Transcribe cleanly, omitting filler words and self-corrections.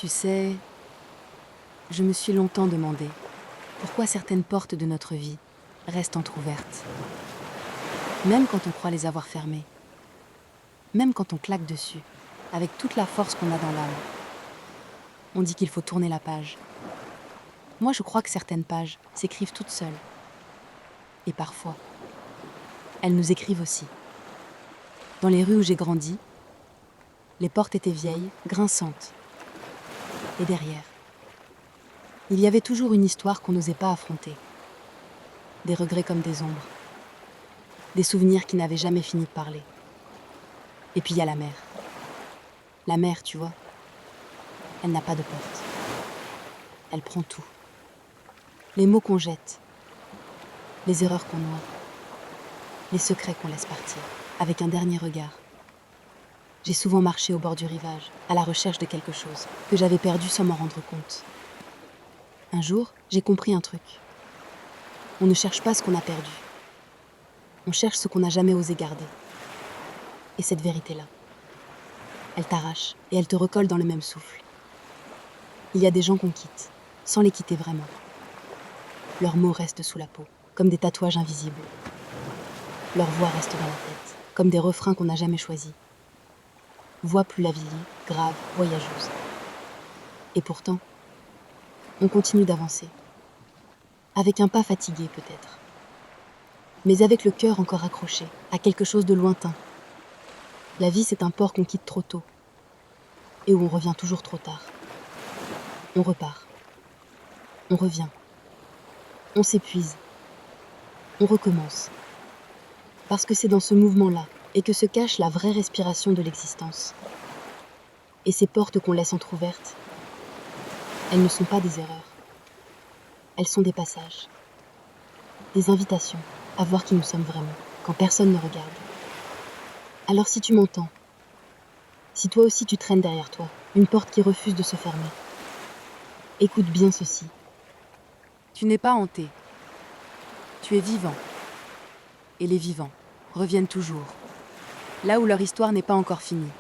Tu sais, je me suis longtemps demandé pourquoi certaines portes de notre vie restent entr'ouvertes, même quand on croit les avoir fermées, même quand on claque dessus, avec toute la force qu'on a dans l'âme. On dit qu'il faut tourner la page. Moi, je crois que certaines pages s'écrivent toutes seules. Et parfois, elles nous écrivent aussi. Dans les rues où j'ai grandi, les portes étaient vieilles, grinçantes. Et derrière, il y avait toujours une histoire qu'on n'osait pas affronter. Des regrets comme des ombres. Des souvenirs qui n'avaient jamais fini de parler. Et puis il y a la mer. La mer, tu vois, elle n'a pas de porte. Elle prend tout. Les mots qu'on jette, les erreurs qu'on noie, les secrets qu'on laisse partir, avec un dernier regard. J'ai souvent marché au bord du rivage, à la recherche de quelque chose que j'avais perdu sans m'en rendre compte. Un jour, j'ai compris un truc. On ne cherche pas ce qu'on a perdu. On cherche ce qu'on n'a jamais osé garder. Et cette vérité-là, elle t'arrache et elle te recolle dans le même souffle. Il y a des gens qu'on quitte, sans les quitter vraiment. Leurs mots restent sous la peau, comme des tatouages invisibles. Leur voix reste dans la tête, comme des refrains qu'on n'a jamais choisis. Voix plus lavilliers, grave, voyageuse. Et pourtant, on continue d'avancer. Avec un pas fatigué peut-être. Mais avec le cœur encore accroché à quelque chose de lointain. La vie, c'est un port qu'on quitte trop tôt. Et où on revient toujours trop tard. On repart. On revient. On s'épuise. On recommence. Parce que c'est dans ce mouvement-là et que se cache la vraie respiration de l'existence. Et ces portes qu'on laisse entr'ouvertes, elles ne sont pas des erreurs. Elles sont des passages. Des invitations à voir qui nous sommes vraiment, quand personne ne regarde. Alors si tu m'entends, si toi aussi tu traînes derrière toi, une porte qui refuse de se fermer, écoute bien ceci. Tu n'es pas hanté. Tu es vivant. Et les vivants reviennent toujours, là où leur histoire n'est pas encore finie.